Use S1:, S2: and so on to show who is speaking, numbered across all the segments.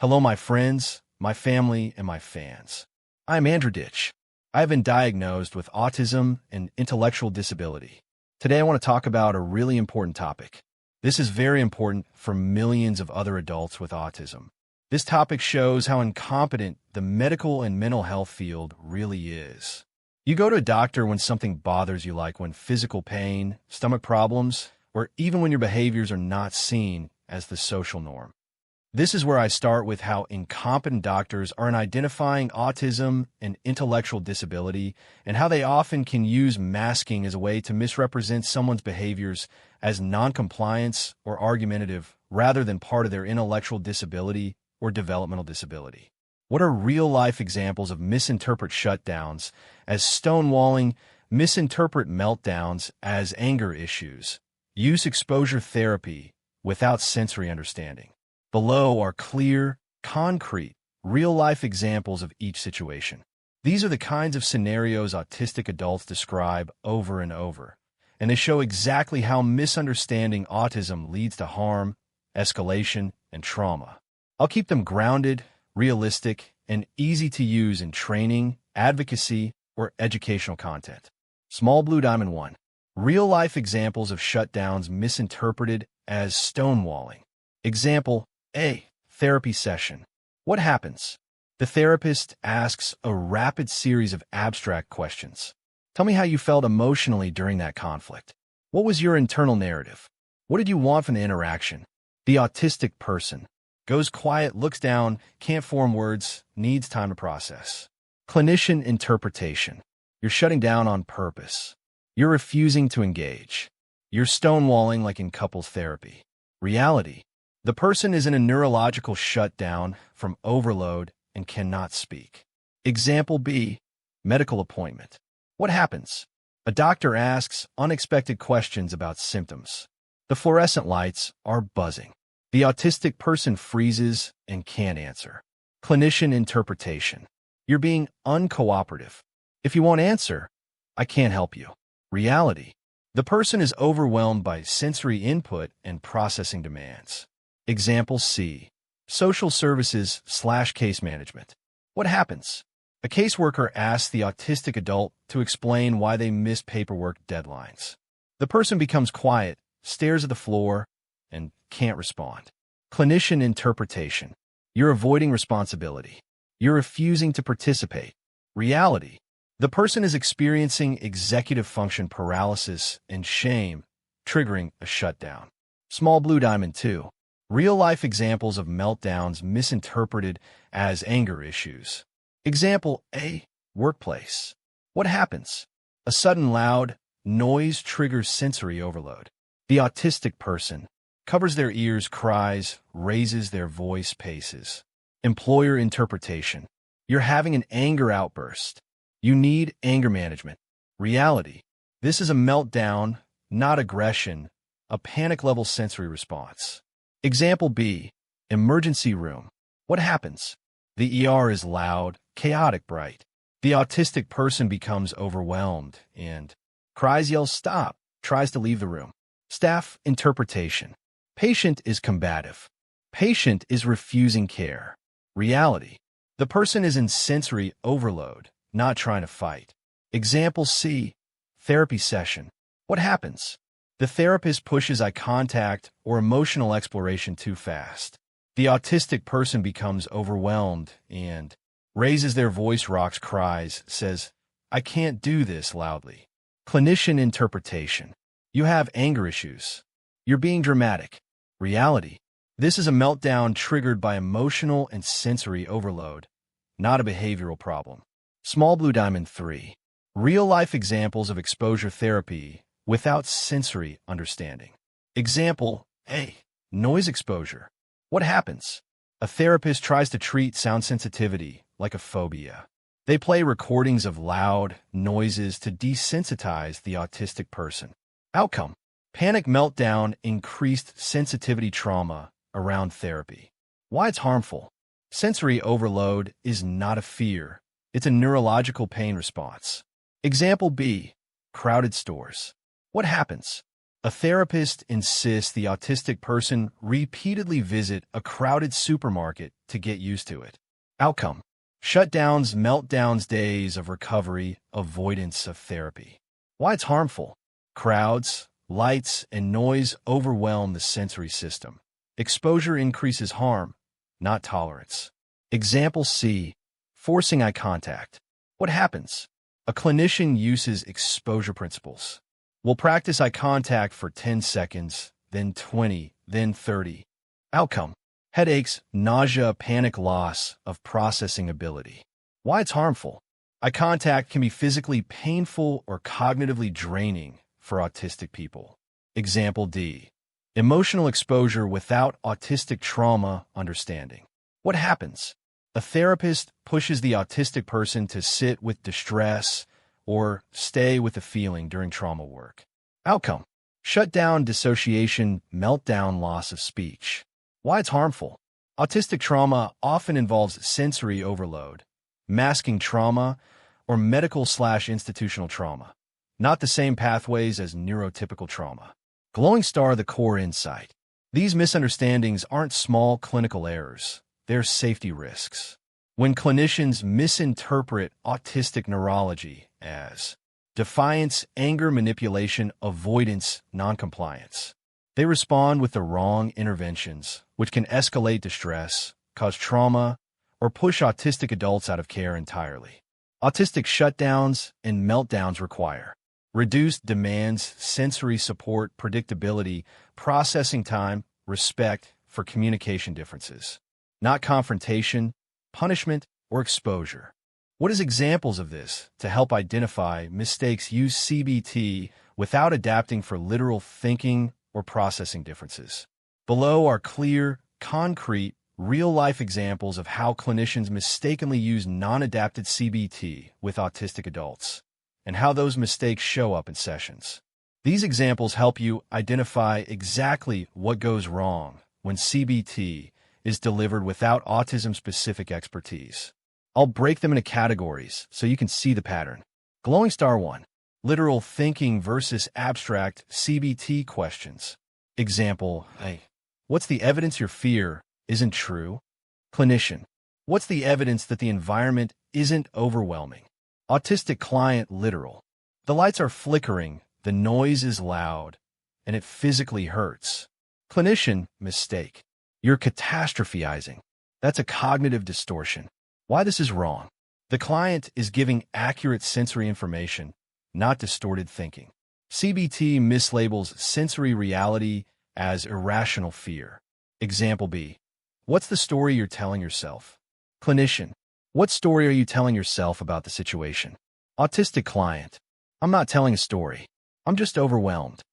S1: Hello, my friends, my family, and my fans. I'm Andrew Ditch. I have been diagnosed with autism and intellectual disability. Today, I want to talk about a really important topic. This is very important for millions of other adults with autism. This topic shows how incompetent the medical and mental health field really is. You go to a doctor when something bothers you, like when physical pain, stomach problems, or even when your behaviors are not seen as the social norm. This is where I start with how incompetent doctors are in identifying autism and intellectual disability, and how they often can use masking as a way to misrepresent someone's behaviors as noncompliance or argumentative rather than part of their intellectual disability or developmental disability. What are real-life examples of misinterpret shutdowns as stonewalling, misinterpret meltdowns as anger issues, use exposure therapy without sensory understanding? Below are clear, concrete, real-life examples of each situation. These are the kinds of scenarios autistic adults describe over and over, and they show exactly how misunderstanding autism leads to harm, escalation, and trauma. I'll keep them grounded, realistic, and easy to use in training, advocacy, or educational content. Small Blue Diamond 1. Real-life examples of shutdowns misinterpreted as stonewalling. Example A. Therapy session. What happens? The therapist asks a rapid series of abstract questions. Tell me how you felt emotionally during that conflict. What was your internal narrative? What did you want from the interaction? The autistic person goes quiet, looks down, can't form words, needs time to process. Clinician interpretation. You're shutting down on purpose. You're refusing to engage. You're stonewalling like in couples therapy. Reality. The person is in a neurological shutdown from overload and cannot speak. Example B. Medical appointment. What happens? A doctor asks unexpected questions about symptoms. The fluorescent lights are buzzing. The autistic person freezes and can't answer. Clinician interpretation. You're being uncooperative. If you won't answer, I can't help you. Reality. The person is overwhelmed by sensory input and processing demands. Example C. Social services/case management. What happens? A caseworker asks the autistic adult to explain why they missed paperwork deadlines. The person becomes quiet, stares at the floor, and can't respond. Clinician interpretation. You're avoiding responsibility. You're refusing to participate. Reality. The person is experiencing executive function paralysis and shame, triggering a shutdown. Small Blue Diamond 2. Real-life examples of meltdowns misinterpreted as anger issues. Example A. Workplace. What happens? A sudden loud noise triggers sensory overload. The autistic person covers their ears, cries, raises their voice, paces. Employer interpretation. You're having an anger outburst. You need anger management. Reality. This is a meltdown, not aggression, a panic-level sensory response. Example B. Emergency room. What happens? The ER is loud, chaotic, bright. The autistic person becomes overwhelmed and cries, yells, stop, tries to leave the room. Staff interpretation. Patient is combative. Patient is refusing care. Reality. The person is in sensory overload, not trying to fight. Example C. Therapy session. What happens? The therapist pushes eye contact or emotional exploration too fast. The autistic person becomes overwhelmed and raises their voice, rocks, cries, says, I can't do this loudly. Clinician interpretation. You have anger issues. You're being dramatic. Reality. This is a meltdown triggered by emotional and sensory overload, not a behavioral problem. Small Blue Diamond 3. Real-life examples of exposure therapy without sensory understanding. Example A. Noise exposure. What happens? A therapist tries to treat sound sensitivity like a phobia. They play recordings of loud noises to desensitize the autistic person. Outcome. Panic meltdown, increased sensitivity trauma around therapy. Why it's harmful? Sensory overload is not a fear. It's a neurological pain response. Example B. Crowded stores. What happens? A therapist insists the autistic person repeatedly visit a crowded supermarket to get used to it. Outcome: shutdowns, meltdowns, days of recovery, avoidance of therapy. Why it's harmful: crowds, lights, and noise overwhelm the sensory system. Exposure increases harm, not tolerance. Example C. Forcing eye contact. What happens? A clinician uses exposure principles. We'll practice eye contact for 10 seconds, then 20, then 30. Outcome: headaches, nausea, panic, loss of processing ability. Why it's harmful: eye contact can be physically painful or cognitively draining for autistic people. Example D. Emotional exposure without autistic trauma understanding. What happens? A therapist pushes the autistic person to sit with distress or stay with the feeling during trauma work. Outcome: shutdown, dissociation, meltdown, loss of speech. Why it's harmful: autistic trauma often involves sensory overload, masking trauma, or medical/institutional trauma. Not the same pathways as neurotypical trauma. Glowing star: the core insight. These misunderstandings aren't small clinical errors. They're safety risks. When clinicians misinterpret autistic neurology as defiance, anger, manipulation, avoidance, noncompliance, they respond with the wrong interventions, which can escalate distress, cause trauma, or push autistic adults out of care entirely. Autistic shutdowns and meltdowns require reduced demands, sensory support, predictability, processing time, respect for communication differences, not confrontation, punishment, or exposure. What is examples of this to help identify mistakes? Use CBT without adapting for literal thinking or processing differences. Below are clear, concrete, real-life examples of how clinicians mistakenly use non-adapted CBT with autistic adults, and how those mistakes show up in sessions. These examples help you identify exactly what goes wrong when CBT is delivered without autism-specific expertise. I'll break them into categories so you can see the pattern. Glowing star 1. Literal thinking versus abstract CBT questions. Example: hey, what's the evidence your fear isn't true? Clinician: what's the evidence that the environment isn't overwhelming? Autistic client: literal: the lights are flickering, the noise is loud, and it physically hurts. Clinician: mistake: you're catastrophizing. That's a cognitive distortion. Why this is wrong: the client is giving accurate sensory information, not distorted thinking. CBT mislabels sensory reality as irrational fear. Example B. What's the story you're telling yourself? Clinician: what story are you telling yourself about the situation? Autistic client: I'm not telling a story. I'm just overwhelmed.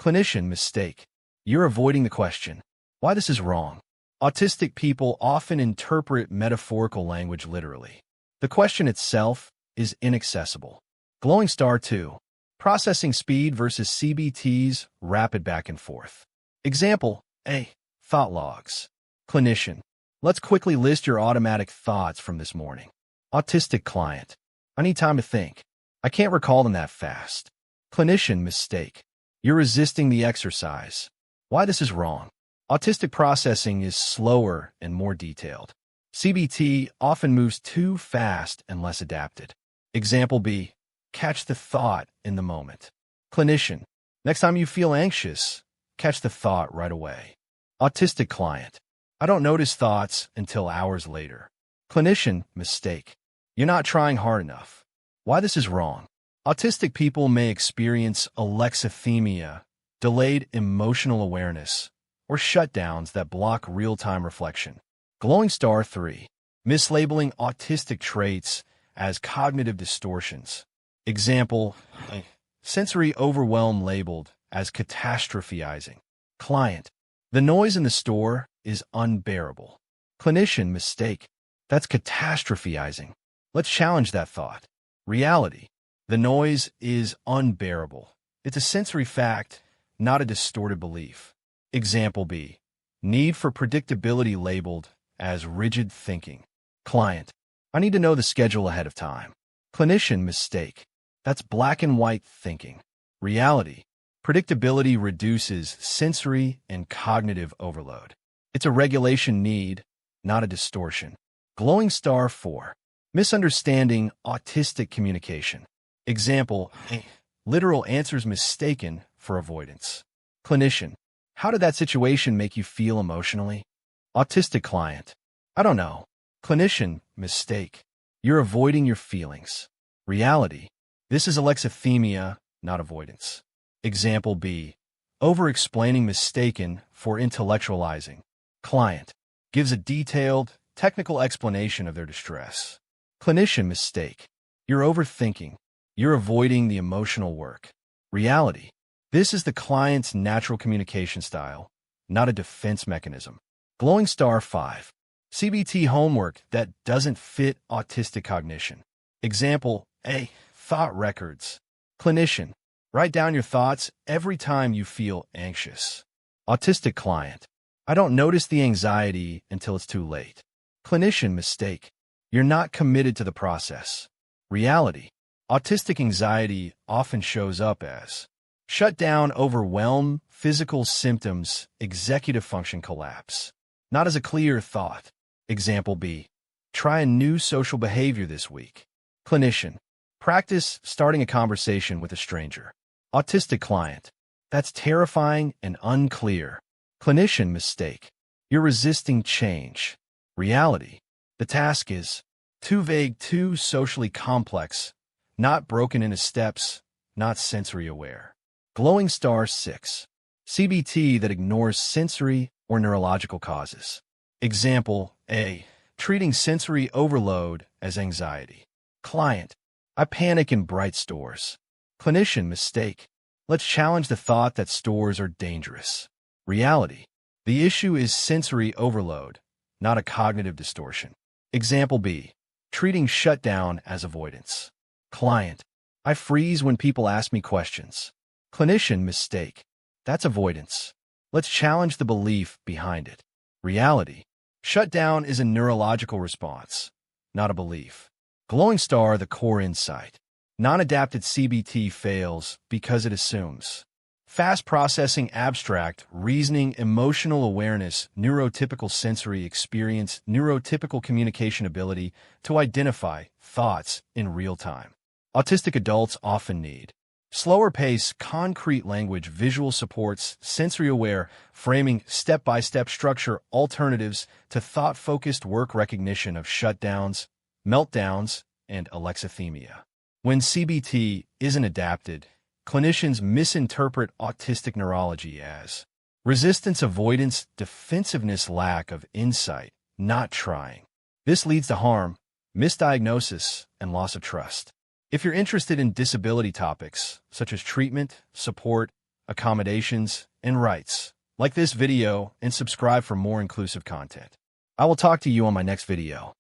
S1: Clinician: mistake: you're avoiding the question. Why this is wrong: autistic people often interpret metaphorical language literally. The question itself is inaccessible. Glowing star 2. Processing speed versus CBT's rapid back and forth. Example A. Thought logs. Clinician: let's quickly list your automatic thoughts from this morning. Autistic client: I need time to think. I can't recall them that fast. Clinician: mistake: you're resisting the exercise. Why this is wrong: autistic processing is slower and more detailed. CBT often moves too fast and less adapted. Example B. Catch the thought in the moment. Clinician: next time you feel anxious, catch the thought right away. Autistic client: I don't notice thoughts until hours later. Clinician: mistake: you're not trying hard enough. Why this is wrong: autistic people may experience alexithymia, delayed emotional awareness, or shutdowns that block real-time reflection. Glowing star 3. Mislabeling autistic traits as cognitive distortions. Example: sensory overwhelm labeled as catastrophizing. Client: the noise in the store is unbearable. Clinician: mistake: that's catastrophizing. Let's challenge that thought. Reality: the noise is unbearable. It's a sensory fact, not a distorted belief. Example B. Need for predictability labeled as rigid thinking. Client: I need to know the schedule ahead of time. Clinician: mistake: that's black and white thinking. Reality: Predictability reduces sensory and cognitive overload. It's a regulation need, not a distortion. Glowing star 4. Misunderstanding autistic communication. Example, literal answers mistaken for avoidance. Clinician, how did that situation make you feel emotionally? Autistic client, I don't know. Clinician, mistake. You're avoiding your feelings. Reality, this is alexithymia, not avoidance. Example B, over-explaining mistaken for intellectualizing. Client, gives a detailed, technical explanation of their distress. Clinician, mistake. You're overthinking. You're avoiding the emotional work. Reality, this is the client's natural communication style, not a defense mechanism. Glowing star 5. CBT homework that doesn't fit autistic cognition. Example A. Thought records. Clinician, write down your thoughts every time you feel anxious. Autistic client, I don't notice the anxiety until it's too late. Clinician, mistake. You're not committed to the process. Reality, autistic anxiety often shows up as shutdown, overwhelm, physical symptoms, executive function collapse, not as a clear thought. Example B, try a new social behavior this week. Clinician, practice starting a conversation with a stranger. Autistic client, that's terrifying and unclear. Clinician, mistake. You're resisting change. Reality, the task is too vague, too socially complex, not broken into steps, not sensory aware. Glowing star 6. CBT that ignores sensory or neurological causes. Example A. Treating sensory overload as anxiety. Client, I panic in bright stores. Clinician, mistake. Let's challenge the thought that stores are dangerous. Reality, the issue is sensory overload, not a cognitive distortion. Example B. Treating shutdown as avoidance. Client, I freeze when people ask me questions. Clinician, mistake. That's avoidance. Let's challenge the belief behind it. Reality, shutdown is a neurological response, not a belief. Glowing star, the core insight. Non-adapted CBT fails because it assumes fast processing, abstract, reasoning, emotional awareness, neurotypical sensory experience, neurotypical communication ability to identify thoughts in real time. Autistic adults often need slower pace, concrete language, visual supports, sensory-aware framing, step-by-step structure, alternatives to thought-focused work recognition of shutdowns, meltdowns, and alexithymia. When CBT isn't adapted, clinicians misinterpret autistic neurology as resistance, avoidance, defensiveness, lack of insight, not trying. This leads to harm, misdiagnosis, and loss of trust. If you're interested in disability topics, such as treatment, support, accommodations, and rights, like this video and subscribe for more inclusive content. I will talk to you on my next video.